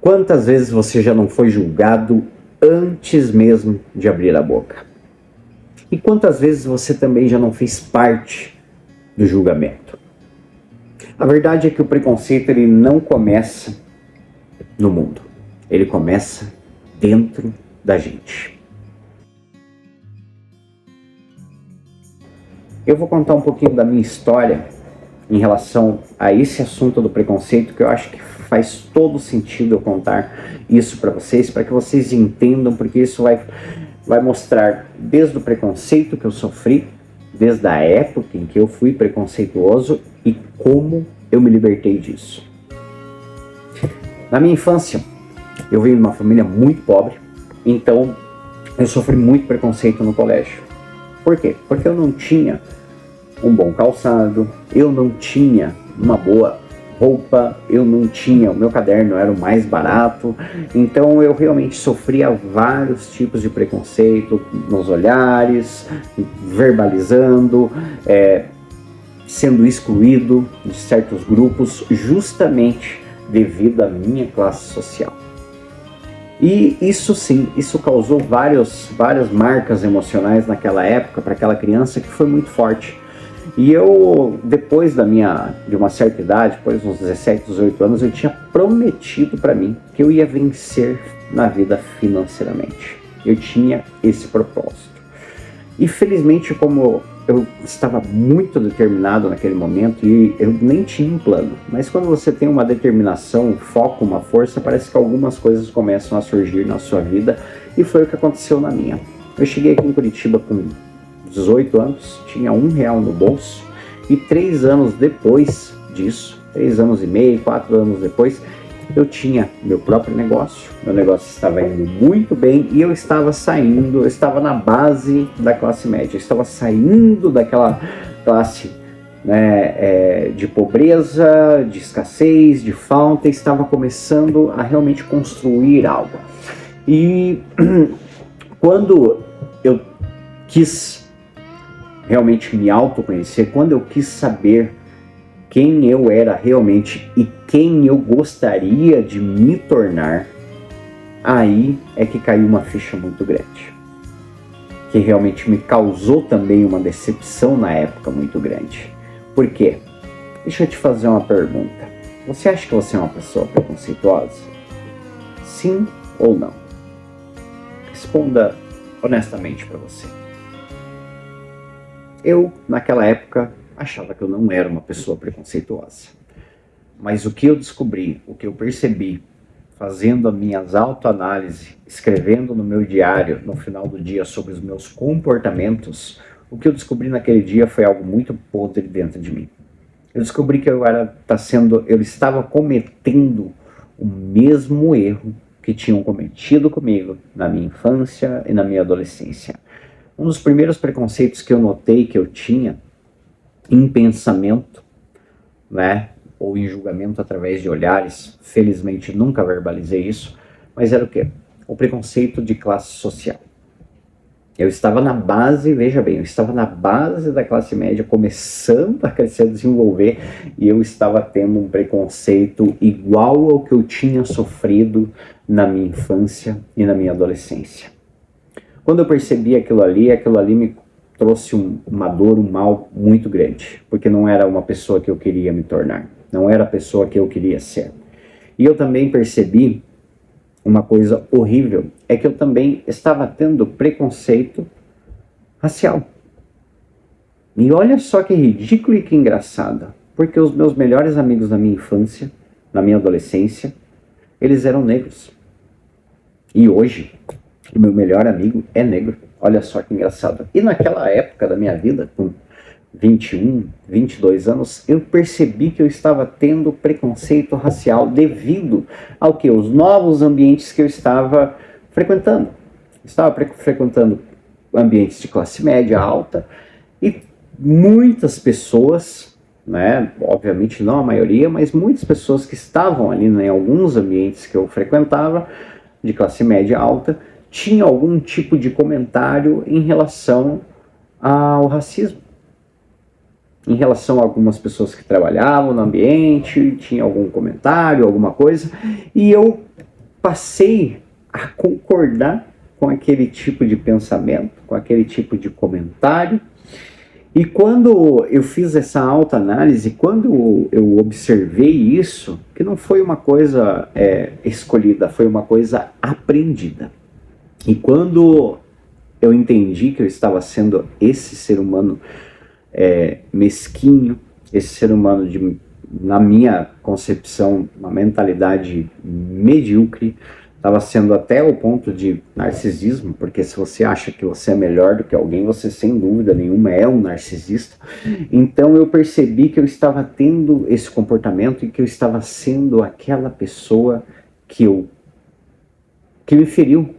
Quantas vezes você já não foi julgado antes mesmo de abrir a boca? E quantas vezes você também já não fez parte do julgamento? A verdade é que o preconceito ele não começa no mundo, ele começa dentro da gente. Eu vou contar um pouquinho da minha história em relação a esse assunto do preconceito, que eu acho que faz todo sentido eu contar isso para que vocês entendam, porque isso vai mostrar desde o preconceito que eu sofri, desde a época em que eu fui preconceituoso e como eu me libertei disso. Na minha infância, eu venho de uma família muito pobre, então eu sofri muito preconceito no colégio. Por quê? Porque eu não tinha um bom calçado, eu não tinha uma boa roupa, eu não tinha, o meu caderno era o mais barato, então eu realmente sofria vários tipos de preconceito nos olhares, verbalizando, sendo excluído de certos grupos justamente devido à minha classe social. E isso sim, isso causou várias marcas emocionais naquela época para aquela criança que foi muito forte. E eu, depois de uma certa idade, depois dos 17, 18 anos, eu tinha prometido para mim que eu ia vencer na vida financeiramente. Eu tinha esse propósito. E felizmente, como eu estava muito determinado naquele momento e eu nem tinha um plano, mas quando você tem uma determinação, um foco, uma força, parece que algumas coisas começam a surgir na sua vida, e foi o que aconteceu na minha. Eu cheguei aqui em Curitiba com 18 anos, tinha R$1 no bolso, e 3 anos depois disso, 3 anos e meio, 4 anos depois, eu tinha meu próprio negócio, meu negócio estava indo muito bem e eu estava saindo, eu estava na base da classe média, eu estava saindo daquela classe, né, de pobreza, de escassez, de falta, e estava começando a realmente construir algo. E quando eu quis realmente me autoconhecer, quando eu quis saber quem eu era realmente e quem eu gostaria de me tornar, aí é que caiu uma ficha muito grande, que realmente me causou também uma decepção na época muito grande. Por quê? Deixa eu te fazer uma pergunta. Você acha que você é uma pessoa preconceituosa? Sim ou não? Responda honestamente para você. Eu, naquela época, achava que eu não era uma pessoa preconceituosa. Mas o que eu descobri, o que eu percebi, fazendo as minhas autoanálises, escrevendo no meu diário, no final do dia, sobre os meus comportamentos, o que eu descobri naquele dia foi algo muito podre dentro de mim. Eu descobri que eu estava cometendo o mesmo erro que tinham cometido comigo na minha infância e na minha adolescência. Um dos primeiros preconceitos que eu notei que eu tinha em pensamento, né, ou em julgamento através de olhares, felizmente nunca verbalizei isso, mas era o quê? O preconceito de classe social. Eu estava na base, veja bem, eu estava na base da classe média, começando a crescer, a desenvolver, e eu estava tendo um preconceito igual ao que eu tinha sofrido na minha infância e na minha adolescência. Quando eu percebi aquilo ali me trouxe uma dor, um mal muito grande, porque não era uma pessoa que eu queria me tornar, não era a pessoa que eu queria ser. E eu também percebi uma coisa horrível, é que eu também estava tendo preconceito racial. E olha só que ridículo e que engraçado, porque os meus melhores amigos na minha infância, na minha adolescência, eles eram negros. E hoje, o meu melhor amigo é negro. Olha só que engraçado. E naquela época da minha vida, com 21, 22 anos, eu percebi que eu estava tendo preconceito racial devido ao que? Os novos ambientes que eu estava frequentando. Estava frequentando ambientes de classe média alta e muitas pessoas, né, obviamente não a maioria, mas muitas pessoas que estavam ali em alguns ambientes que eu frequentava, de classe média alta, tinha algum tipo de comentário em relação ao racismo. Em relação a algumas pessoas que trabalhavam no ambiente, tinha algum comentário, alguma coisa, e eu passei a concordar com aquele tipo de pensamento, com aquele tipo de comentário. E quando eu fiz essa autoanálise, quando eu observei isso, que não foi uma coisa escolhida, foi uma coisa aprendida. E quando eu entendi que eu estava sendo esse ser humano mesquinho, esse ser humano na minha concepção, uma mentalidade medíocre, estava sendo até o ponto de narcisismo, porque se você acha que você é melhor do que alguém, você sem dúvida nenhuma é um narcisista. Então eu percebi que eu estava tendo esse comportamento e que eu estava sendo aquela pessoa que me feriu.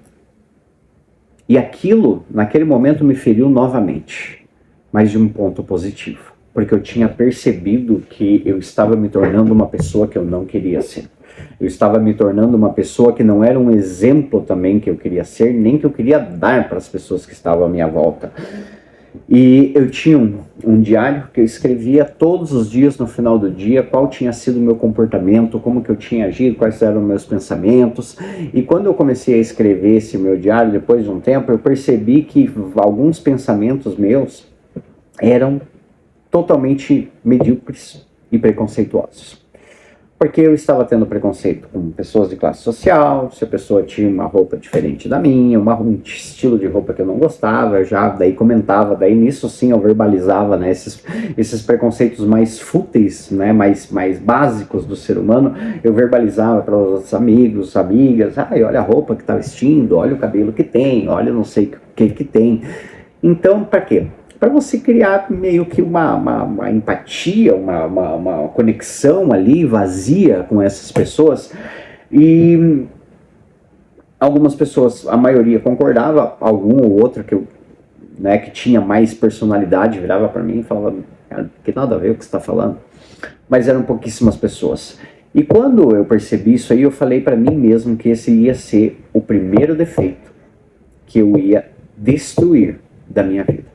E aquilo, naquele momento, me feriu novamente, mas de um ponto positivo, porque eu tinha percebido que eu estava me tornando uma pessoa que eu não queria ser. Eu estava me tornando uma pessoa que não era um exemplo também que eu queria ser, nem que eu queria dar para as pessoas que estavam à minha volta. E eu tinha um diário que eu escrevia todos os dias, no final do dia, qual tinha sido o meu comportamento, como que eu tinha agido, quais eram os meus pensamentos. E quando eu comecei a escrever esse meu diário, depois de um tempo, eu percebi que alguns pensamentos meus eram totalmente medíocres e preconceituosos. Porque eu estava tendo preconceito com pessoas de classe social, se a pessoa tinha uma roupa diferente da minha, um estilo de roupa que eu não gostava, eu já daí comentava, daí nisso sim eu verbalizava, né, esses preconceitos mais fúteis, né, mais básicos do ser humano, eu verbalizava para os outros amigos, amigas, olha a roupa que está vestindo, olha o cabelo que tem, olha não sei o que tem. Então, para quê? Para você criar meio que uma empatia, uma conexão ali vazia com essas pessoas. E algumas pessoas, a maioria concordava, algum ou outro que tinha mais personalidade virava para mim e falava, cara, que nada a ver o que você está falando. Mas eram pouquíssimas pessoas. E quando eu percebi isso aí, eu falei para mim mesmo que esse ia ser o primeiro defeito que eu ia destruir da minha vida.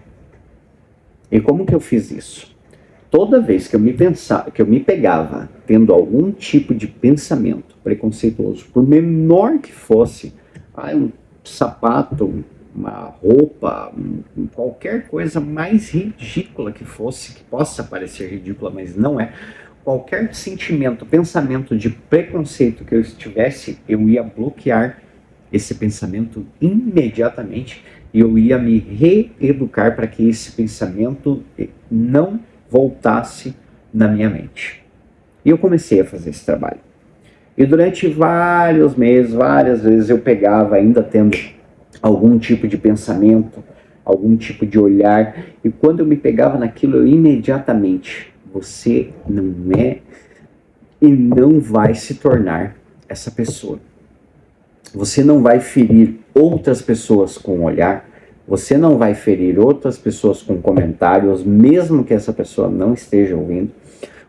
E como que eu fiz isso? Toda vez que eu me pegava tendo algum tipo de pensamento preconceituoso, por menor que fosse, um sapato, uma roupa, qualquer coisa mais ridícula que fosse, que possa parecer ridícula, mas não é, qualquer sentimento, pensamento de preconceito que eu tivesse, eu ia bloquear esse pensamento imediatamente e eu ia me reeducar para que esse pensamento não voltasse na minha mente. E eu comecei a fazer esse trabalho. E durante vários meses, várias vezes eu pegava, ainda tendo algum tipo de pensamento, algum tipo de olhar, e quando eu me pegava naquilo, eu imediatamente, você não é e não vai se tornar essa pessoa. Você não vai ferir outras pessoas com o olhar, você não vai ferir outras pessoas com comentários, mesmo que essa pessoa não esteja ouvindo.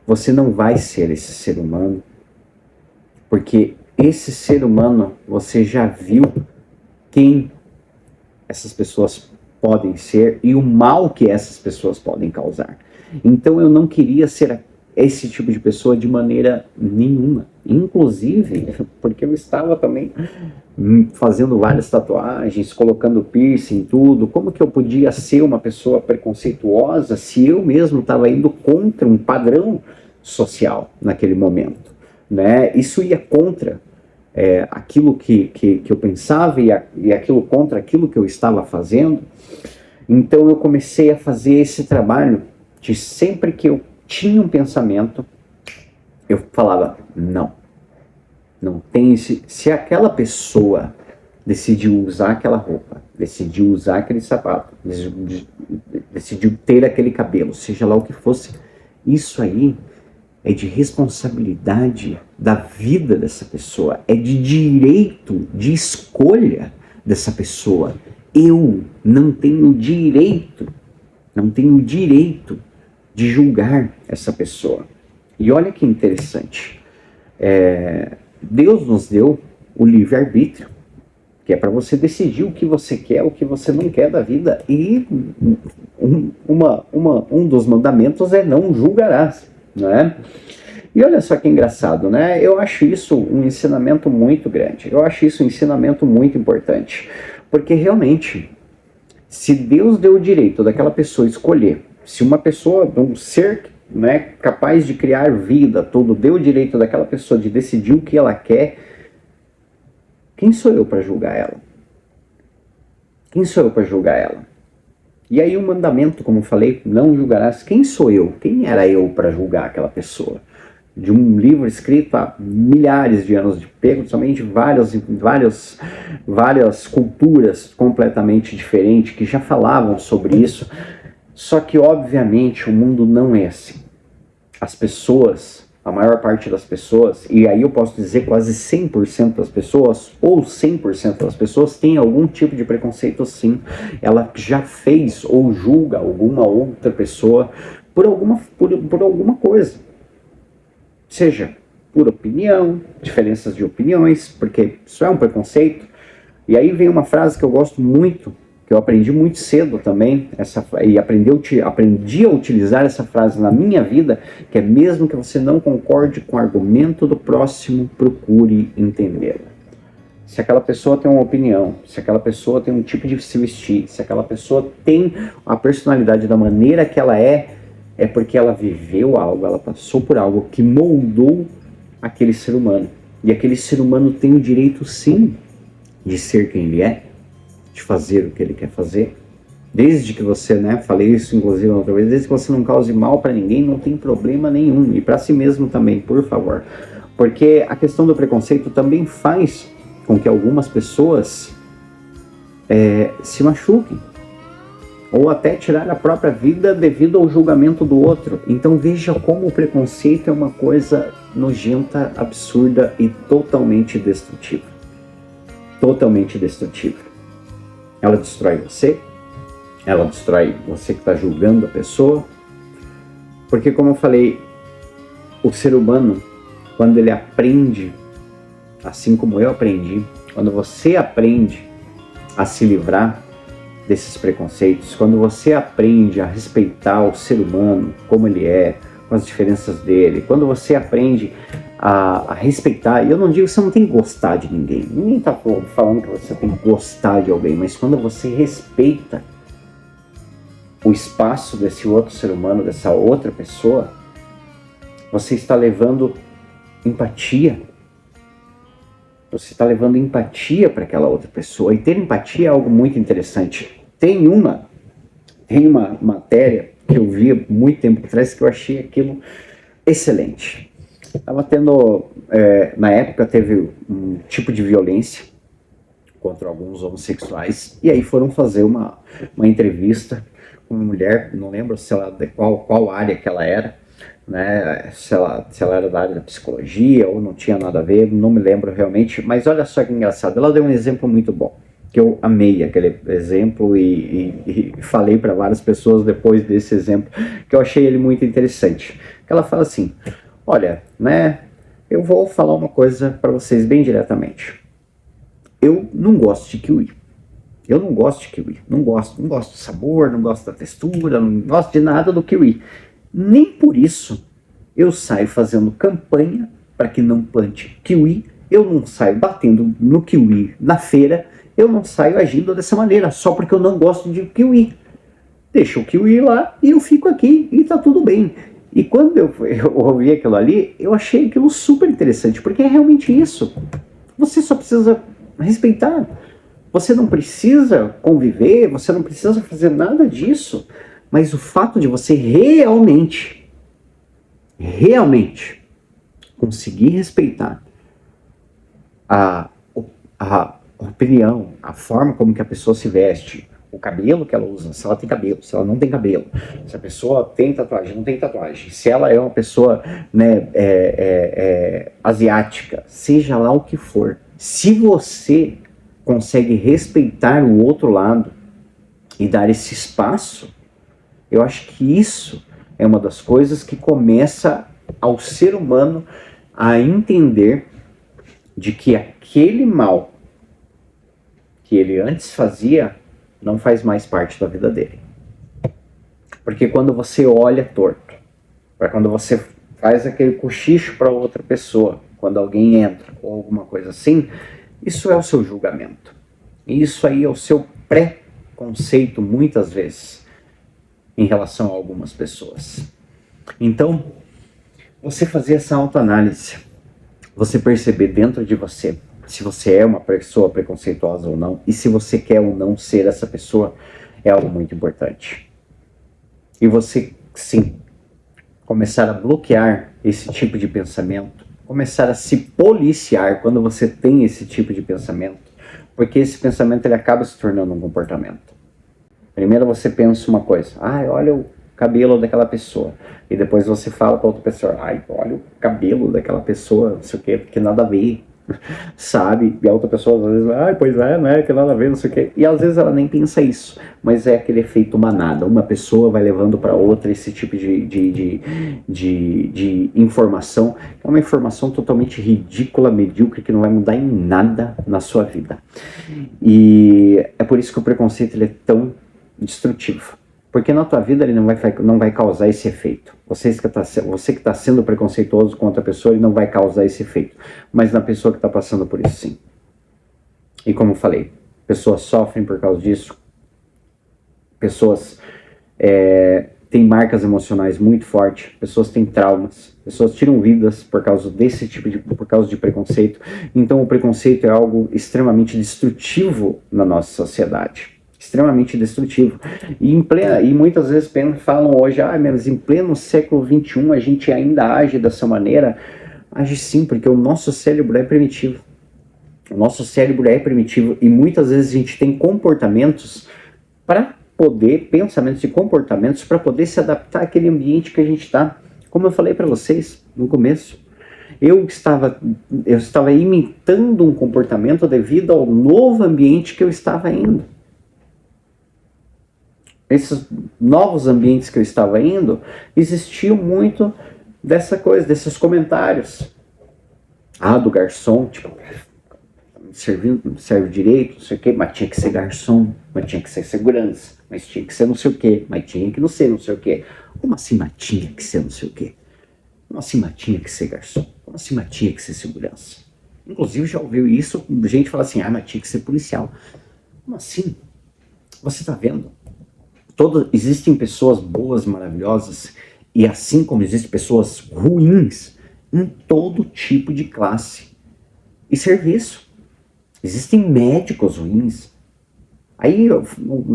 Você não vai ser esse ser humano, porque esse ser humano, você já viu quem essas pessoas podem ser e o mal que essas pessoas podem causar. Então eu não queria ser esse tipo de pessoa de maneira nenhuma. Inclusive, porque eu estava também fazendo várias tatuagens, colocando piercing, tudo. Como que eu podia ser uma pessoa preconceituosa se eu mesmo estava indo contra um padrão social naquele momento, né? Isso ia contra aquilo que eu pensava e aquilo contra aquilo que eu estava fazendo. Então eu comecei a fazer esse trabalho de sempre que eu tinha um pensamento, eu falava, não tem se aquela pessoa decidiu usar aquela roupa, decidiu usar aquele sapato, decidiu ter aquele cabelo, seja lá o que fosse, isso aí é de responsabilidade da vida dessa pessoa, é de direito de escolha dessa pessoa. Eu não tenho direito de julgar essa pessoa. E olha que interessante, Deus nos deu o livre-arbítrio, que é para você decidir o que você quer, o que você não quer da vida, e um dos mandamentos é não julgarás, não é? E olha só que engraçado, né? Eu acho isso um ensinamento muito grande. Eu acho isso um ensinamento muito importante. Porque realmente, se Deus deu o direito daquela pessoa escolher, se uma pessoa, um ser, né, capaz de criar vida, tudo, deu o direito daquela pessoa de decidir o que ela quer, quem sou eu para julgar ela? Quem sou eu para julgar ela? E aí o mandamento, como falei, não julgarás. Quem sou eu? Quem era eu para julgar aquela pessoa? De um livro escrito há milhares de anos, de pego somente várias culturas completamente diferentes que já falavam sobre isso. Só que, obviamente, o mundo não é assim. As pessoas, a maior parte das pessoas, e aí eu posso dizer quase 100% das pessoas, ou 100% das pessoas, tem algum tipo de preconceito sim. Ela já fez ou julga alguma outra pessoa por alguma coisa. Seja por opinião, diferenças de opiniões, porque isso é um preconceito. E aí vem uma frase que eu gosto muito, que eu aprendi muito cedo também, e aprendi a utilizar essa frase na minha vida, que é: mesmo que você não concorde com o argumento do próximo, procure entendê-la. Se aquela pessoa tem uma opinião, se aquela pessoa tem um tipo de se vestir, se aquela pessoa tem a personalidade da maneira que ela é porque ela viveu algo, ela passou por algo que moldou aquele ser humano. E aquele ser humano tem o direito, sim, de ser quem ele é, de fazer o que ele quer fazer. Desde que você, né, falei isso inclusive outra vez, desde que você não cause mal para ninguém, não tem problema nenhum. E para si mesmo também, por favor. Porque a questão do preconceito também faz com que algumas pessoas se machuquem, ou até tirar a própria vida devido ao julgamento do outro. Então veja como o preconceito é uma coisa nojenta, absurda e totalmente destrutiva. Totalmente destrutiva. Ela destrói você, ela destrói você que está julgando a pessoa, porque, como eu falei, o ser humano, quando ele aprende, assim como eu aprendi, quando você aprende a se livrar desses preconceitos, quando você aprende a respeitar o ser humano como ele é, com as diferenças dele, quando você aprende a respeitar, e eu não digo que você não tem que gostar de ninguém está falando que você tem que gostar de alguém, mas quando você respeita o espaço desse outro ser humano, dessa outra pessoa, você está levando empatia. Você está levando empatia para aquela outra pessoa. E ter empatia é algo muito interessante. Tem uma matéria que eu vi há muito tempo atrás que eu achei aquilo excelente. Estava tendo, na época teve um tipo de violência contra alguns homossexuais. E aí foram fazer uma entrevista com uma mulher, não lembro se ela, de qual área que ela era, né, se ela era da área da psicologia ou não tinha nada a ver, não me lembro realmente, mas olha só que engraçado, ela deu um exemplo muito bom, que eu amei aquele exemplo e falei para várias pessoas depois desse exemplo, que eu achei ele muito interessante. Ela fala assim: olha, né, eu vou falar uma coisa para vocês bem diretamente, eu não gosto de kiwi. Eu não gosto de kiwi, não gosto do sabor, não gosto da textura, não gosto de nada do kiwi. Nem por isso eu saio fazendo campanha para que não plante kiwi, eu não saio batendo no kiwi na feira, eu não saio agindo dessa maneira, só porque eu não gosto de kiwi. Deixa o kiwi lá e eu fico aqui e tá tudo bem. E quando eu ouvi aquilo ali, eu achei aquilo super interessante, porque é realmente isso. Você só precisa respeitar. Você não precisa conviver, você não precisa fazer nada disso, mas o fato de você realmente conseguir respeitar a opinião, a forma como que a pessoa se veste, o cabelo que ela usa, se ela tem cabelo, se ela não tem cabelo, se a pessoa tem tatuagem, não tem tatuagem, se ela é uma pessoa, né, asiática, seja lá o que for, se você consegue respeitar o outro lado e dar esse espaço, eu acho que isso é uma das coisas que começa ao ser humano a entender de que aquele mal que ele antes fazia não faz mais parte da vida dele. Porque quando você olha torto, quando você faz aquele cochicho para outra pessoa quando alguém entra ou alguma coisa assim, isso é o seu julgamento. Isso aí é o seu pré-conceito, muitas vezes, em relação a algumas pessoas. Então, você fazer essa autoanálise, você perceber dentro de você se você é uma pessoa preconceituosa ou não, e se você quer ou não ser essa pessoa, é algo muito importante. E você, sim, começar a bloquear esse tipo de pensamento, começar a se policiar quando você tem esse tipo de pensamento, porque esse pensamento ele acaba se tornando um comportamento. Primeiro você pensa uma coisa, olha o cabelo daquela pessoa, e depois você fala para outra pessoa, olha o cabelo daquela pessoa, não sei o que, porque nada a ver, sabe? E a outra pessoa às vezes, pois é, não é que nada a ver, não sei o que, e às vezes ela nem pensa isso, mas é aquele efeito manada, uma pessoa vai levando para outra esse tipo de informação, é uma informação totalmente ridícula, medíocre, que não vai mudar em nada na sua vida. E é por isso que o preconceito ele é tão destrutivo, porque na tua vida ele não vai causar esse efeito. Você que está sendo preconceituoso com outra pessoa, ele não vai causar esse efeito, mas na pessoa que está passando por isso, sim. E como eu falei, pessoas sofrem por causa disso, pessoas têm marcas emocionais muito fortes, pessoas têm traumas, pessoas tiram vidas por causa por causa de preconceito. Então o preconceito é algo extremamente destrutivo na nossa sociedade. Extremamente destrutivo. E muitas vezes falam hoje, mas em pleno século XXI a gente ainda age dessa maneira. Age sim, porque o nosso cérebro é primitivo. O nosso cérebro é primitivo e muitas vezes a gente tem comportamentos pensamentos e comportamentos para poder se adaptar àquele ambiente que a gente está. Como eu falei para vocês no começo, eu estava imitando um comportamento devido ao novo ambiente que eu estava indo. Esses novos ambientes que eu estava indo, existiam muito dessa coisa, desses comentários. Do garçom, tipo, serve direito, não sei o quê, mas tinha que ser garçom, mas tinha que ser segurança, mas tinha que ser não sei o quê, mas tinha que não ser não sei o quê. Como assim, mas tinha que ser não sei o quê? Como assim, mas tinha que ser garçom? Como assim, mas tinha que ser segurança? Inclusive, já ouviu isso, gente fala assim, mas tinha que ser policial. Como assim? Você tá vendo? Existem pessoas boas, maravilhosas, e assim como existem pessoas ruins em todo tipo de classe e serviço. Existem médicos ruins. Aí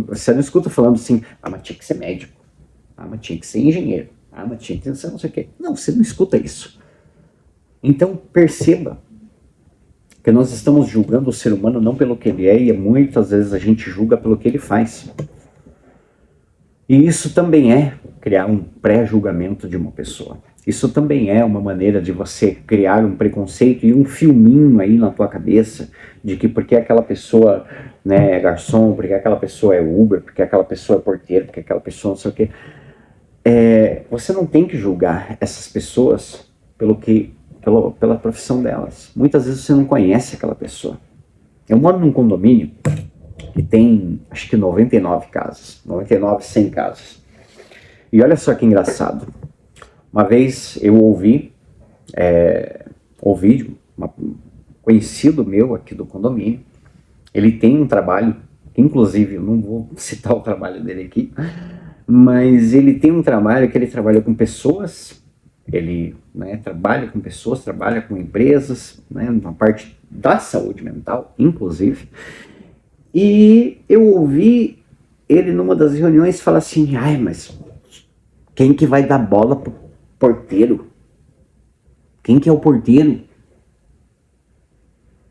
você não escuta falando assim, mas tinha que ser médico, mas tinha que ser engenheiro, mas tinha que ser não sei o quê. Não, você não escuta isso. Então perceba que nós estamos julgando o ser humano não pelo que ele é, e muitas vezes a gente julga pelo que ele faz. E isso também é criar um pré-julgamento de uma pessoa. Isso também é uma maneira de você criar um preconceito e um filminho aí na tua cabeça de que porque aquela pessoa, né, é garçom, porque aquela pessoa é Uber, porque aquela pessoa é porteiro, porque aquela pessoa não sei o quê. Você não tem que julgar essas pessoas pela profissão delas. Muitas vezes você não conhece aquela pessoa. Eu moro num condomínio que tem, acho que 99 casas, 99, 100 casas. E olha só que engraçado. Uma vez eu ouvi de um conhecido meu aqui do condomínio, ele tem um trabalho, inclusive, eu não vou citar o trabalho dele aqui, mas ele tem um trabalho que ele trabalha com pessoas, ele trabalha com pessoas, trabalha com empresas, na parte da saúde mental, inclusive. E eu ouvi ele numa das reuniões falar assim, mas quem que vai dar bola pro porteiro? Quem que é o porteiro?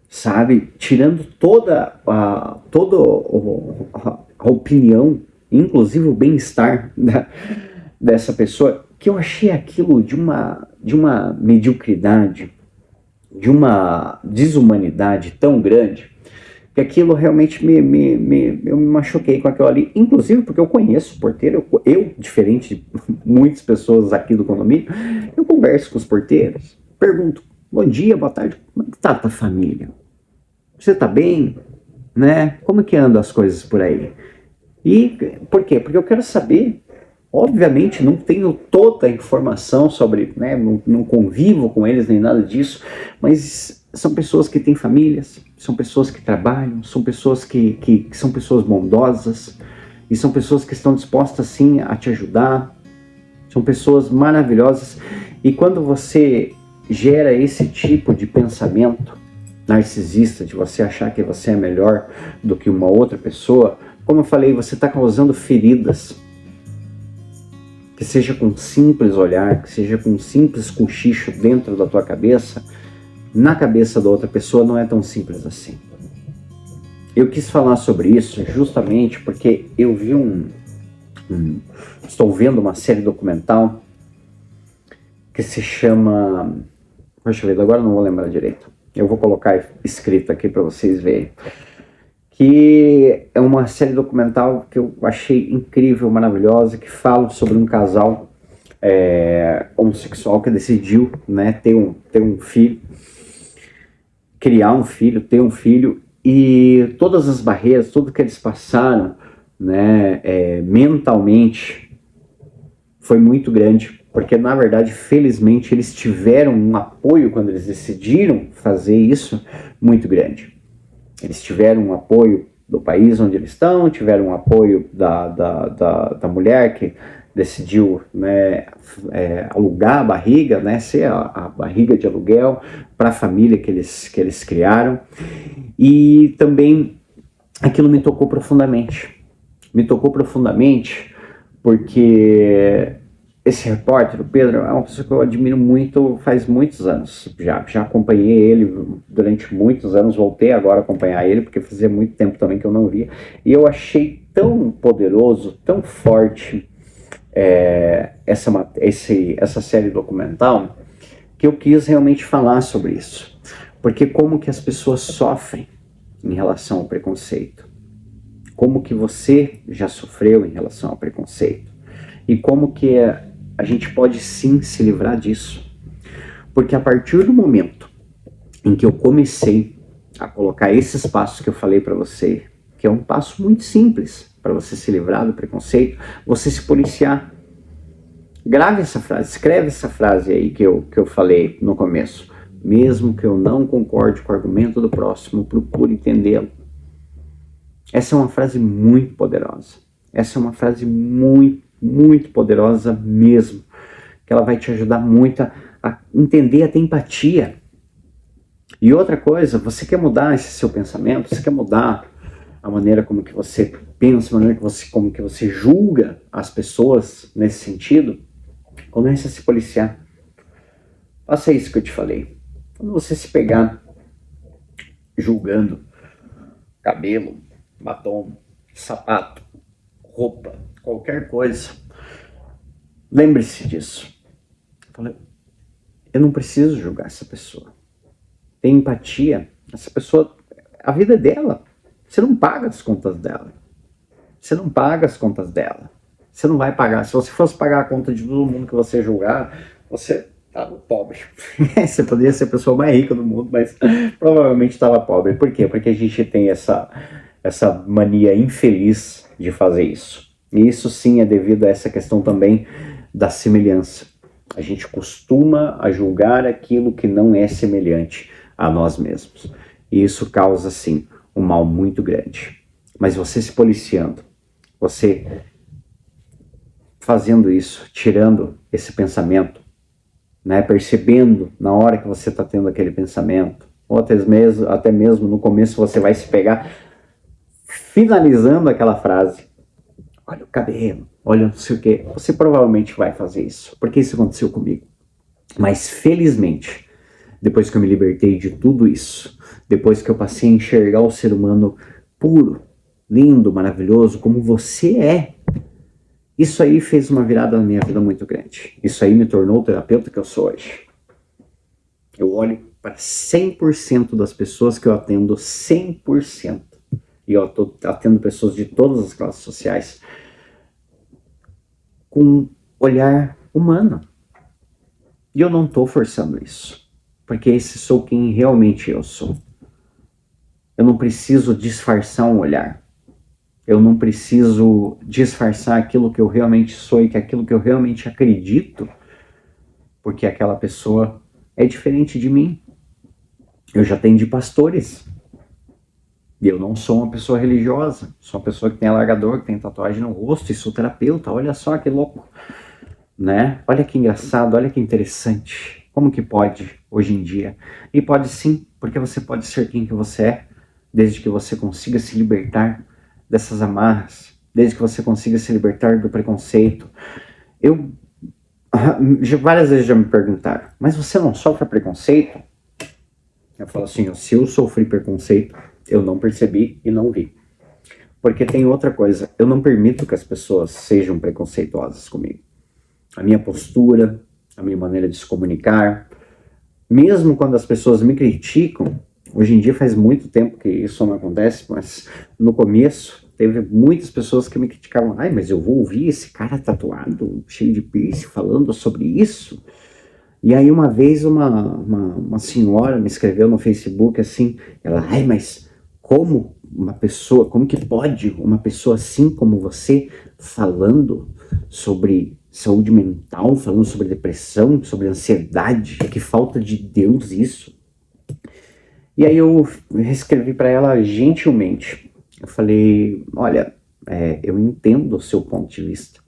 Sabe? Tirando toda a opinião, inclusive o bem-estar dessa pessoa, que eu achei aquilo de uma mediocridade, de uma desumanidade tão grande, que aquilo realmente eu me machuquei com aquilo ali, inclusive porque eu conheço o porteiro, eu diferente de muitas pessoas aqui do condomínio, eu converso com os porteiros, pergunto, bom dia, boa tarde, como é que tá a tua família? Você tá bem? Né? Como que andam as coisas por aí? E por quê? Porque eu quero saber Obviamente não tenho toda a informação sobre, né, não convivo com eles nem nada disso, mas são pessoas que têm famílias, são pessoas que trabalham, são pessoas que são pessoas bondosas, e são pessoas que estão dispostas sim a te ajudar, são pessoas maravilhosas. E quando você gera esse tipo de pensamento narcisista, de você achar que você é melhor do que uma outra pessoa, como eu falei, você está causando feridas. Que seja com um simples olhar, que seja com um simples cochicho dentro da tua cabeça, na cabeça da outra pessoa não é tão simples assim. Eu quis falar sobre isso justamente porque eu vi estou vendo uma série documental que se chama... Poxa vida, agora não vou lembrar direito. Eu vou colocar escrito aqui para vocês verem. Que é uma série documental que eu achei incrível, maravilhosa, que fala sobre um casal homossexual que decidiu, né, ter um filho, criar um filho, ter um filho, e todas as barreiras, tudo que eles passaram, né, mentalmente, foi muito grande, porque na verdade, felizmente, eles tiveram um apoio quando eles decidiram fazer isso, muito grande. Eles tiveram um apoio do país onde eles estão, tiveram um apoio da mulher que decidiu, né, alugar a barriga, né, ser a barriga de aluguel para a família que eles criaram. E também aquilo me tocou profundamente. Me tocou profundamente porque esse repórter, o Pedro, é uma pessoa que eu admiro muito faz muitos anos. Já acompanhei ele durante muitos anos, voltei agora a acompanhar ele, porque fazia muito tempo também que eu não via. E eu achei tão poderoso, tão forte essa série documental, que eu quis realmente falar sobre isso. Porque como que as pessoas sofrem em relação ao preconceito. Como que você já sofreu em relação ao preconceito. E como que a gente pode sim se livrar disso. Porque a partir do momento em que eu comecei a colocar esses passos que eu falei para você, que é um passo muito simples para você se livrar do preconceito, você se policiar. Grave essa frase, escreve essa frase aí que eu falei no começo. Mesmo que eu não concorde com o argumento do próximo, procure entendê-lo. Essa é uma frase muito poderosa. Essa é uma frase muito, muito poderosa mesmo. Que ela vai te ajudar muito a entender, a ter empatia. E outra coisa, você quer mudar esse seu pensamento? Você quer mudar a maneira como que você pensa, a maneira como que você julga as pessoas nesse sentido? Comece a se policiar. Faça isso que eu te falei. Quando você se pegar julgando cabelo, batom, sapato, roupa, qualquer coisa, lembre-se disso. Eu não preciso julgar essa pessoa. Tem empatia. Essa pessoa, a vida é dela. Você não paga as contas dela. Você não paga as contas dela. Você não vai pagar. Se você fosse pagar a conta de todo mundo que você julgar, você estava pobre. Você poderia ser a pessoa mais rica do mundo, mas provavelmente estava pobre. Por quê? Porque a gente tem essa mania infeliz de fazer isso. E isso sim é devido a essa questão também da semelhança. A gente costuma a julgar aquilo que não é semelhante a nós mesmos. E isso causa sim um mal muito grande. Mas você se policiando, você fazendo isso, tirando esse pensamento, né, percebendo na hora que você está tendo aquele pensamento, ou até mesmo no começo você vai se pegar finalizando aquela frase, olha o cabelo, olha não sei o que, você provavelmente vai fazer isso, porque isso aconteceu comigo. Mas felizmente, depois que eu me libertei de tudo isso, depois que eu passei a enxergar o ser humano puro, lindo, maravilhoso, como você é, isso aí fez uma virada na minha vida muito grande. Isso aí me tornou o terapeuta que eu sou hoje. Eu olho para 100% das pessoas que eu atendo, 100%. E eu atendo pessoas de todas as classes sociais com um olhar humano. E eu não estou forçando isso, porque esse sou quem realmente eu sou. Eu não preciso disfarçar um olhar. Eu não preciso disfarçar aquilo que eu realmente sou e que aquilo que eu realmente acredito, porque aquela pessoa é diferente de mim. Eu já atendi pastores e eu não sou uma pessoa religiosa, sou uma pessoa que tem alargador, que tem tatuagem no rosto e sou terapeuta. Olha só que louco, né? Olha que engraçado, olha que interessante. Como que pode hoje em dia? E pode sim, porque você pode ser quem que você é, desde que você consiga se libertar dessas amarras, desde que você consiga se libertar do preconceito. Várias vezes já me perguntaram, mas você não sofre preconceito? Eu falo assim, se eu sofri preconceito, eu não percebi e não vi. Porque tem outra coisa, eu não permito que as pessoas sejam preconceituosas comigo. A minha postura, a minha maneira de se comunicar, mesmo quando as pessoas me criticam, hoje em dia faz muito tempo que isso não acontece, mas no começo teve muitas pessoas que me criticavam. Ai, mas eu vou ouvir esse cara tatuado, cheio de piercing, falando sobre isso? E aí uma vez uma senhora me escreveu no Facebook assim, ela, ai, mas como que pode uma pessoa assim como você falando sobre saúde mental, falando sobre depressão, sobre ansiedade, que falta de Deus isso? E aí eu escrevi para ela gentilmente, eu falei, olha, eu entendo o seu ponto de vista,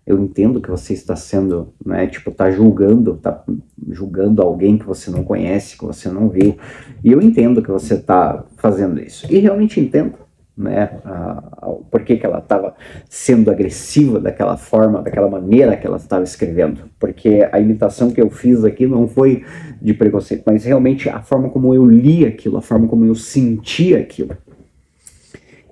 eu entendo que você está sendo, né, tipo, tá julgando alguém que você não conhece, que você não vê, e eu entendo que você tá fazendo isso, e realmente entendo, né, por que ela estava sendo agressiva daquela forma, daquela maneira que ela estava escrevendo, porque a imitação que eu fiz aqui não foi de preconceito, mas realmente a forma como eu li aquilo, a forma como eu senti aquilo.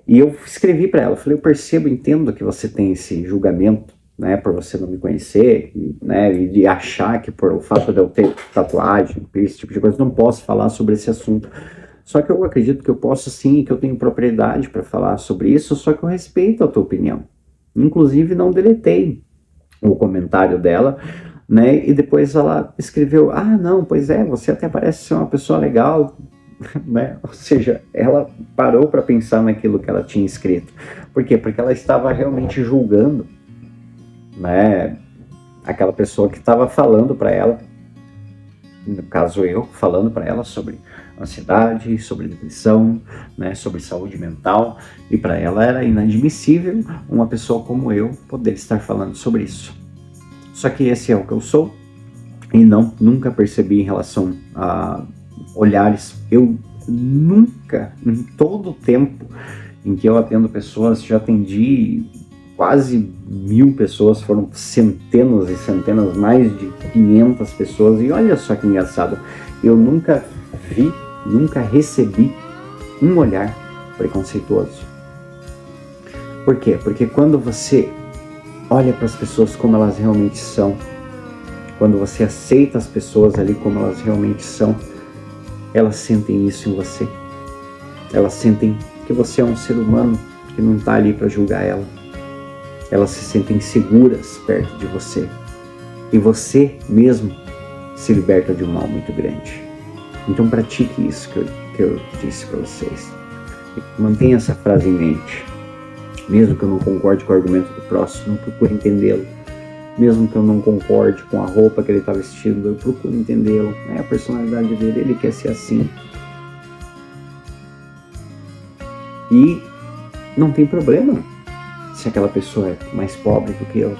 E eu escrevi para ela, falei, eu percebo, entendo que você tem esse julgamento, né, por você não me conhecer, né, e de achar que por o fato de eu ter tatuagem, esse tipo de coisa, não posso falar sobre esse assunto. Só que eu acredito que eu posso sim, que eu tenho propriedade para falar sobre isso, só que eu respeito a tua opinião. Inclusive não deletei o comentário dela, né, e depois ela escreveu, ah, não, pois é, você até parece ser uma pessoa legal, né? Ou seja, ela parou para pensar naquilo que ela tinha escrito. Por quê? Porque ela estava realmente julgando, né, aquela pessoa que estava falando para ela, no caso eu, falando para ela sobre ansiedade, sobre depressão, né, sobre saúde mental, e para ela era inadmissível uma pessoa como eu poder estar falando sobre isso. Só que esse é o que eu sou, e nunca percebi em relação a olhares. Eu nunca, em todo o tempo em que eu atendo pessoas, já atendi quase 1000 pessoas, foram centenas e centenas, mais de 500 pessoas, e olha só que engraçado, eu nunca vi, nunca recebi um olhar preconceituoso. Por quê? Porque quando você olha para as pessoas como elas realmente são, quando você aceita as pessoas ali como elas realmente são, elas sentem isso em você. Elas sentem que você é um ser humano que não está ali para julgar ela. Elas se sentem seguras perto de você. E você mesmo se liberta de um mal muito grande. Então pratique isso que eu disse para vocês. Mantenha essa frase em mente. Mesmo que eu não concorde com o argumento do próximo, procure entendê-lo. Mesmo que eu não concorde com a roupa que ele está vestindo, eu procuro entendê-lo. É a personalidade dele, ele quer ser assim. E não tem problema se aquela pessoa é mais pobre do que eu.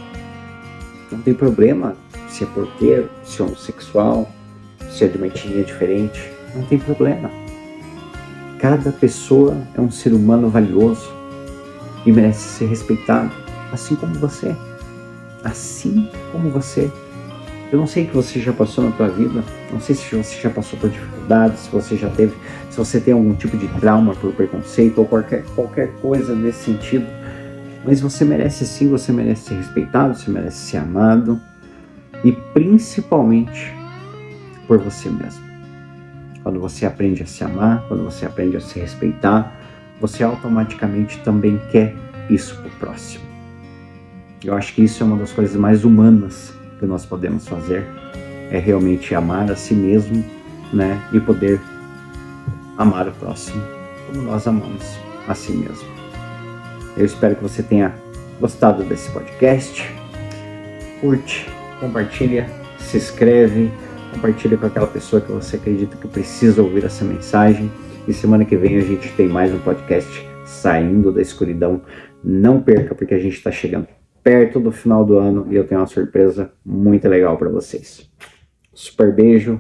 Não tem problema se é porteiro, se é homossexual, se é de uma etnia diferente. Não tem problema. Cada pessoa é um ser humano valioso e merece ser respeitado, assim como você. Assim como você. Eu não sei o que você já passou na tua vida, não sei se você já passou por dificuldades, se você tem algum tipo de trauma por preconceito ou qualquer coisa nesse sentido, mas você merece sim, você merece ser respeitado, você merece ser amado, e principalmente por você mesmo. Quando você aprende a se amar, quando você aprende a se respeitar, você automaticamente também quer isso pro próximo. Eu acho que isso é uma das coisas mais humanas que nós podemos fazer, é realmente amar a si mesmo, né, e poder amar o próximo como nós amamos a si mesmo. Eu espero que você tenha gostado desse podcast. Curte, compartilha, se inscreve, compartilha com aquela pessoa que você acredita que precisa ouvir essa mensagem. E semana que vem a gente tem mais um podcast Saindo da Escuridão. Não perca, porque a gente está chegando perto do final do ano e eu tenho uma surpresa muito legal para vocês. Super beijo.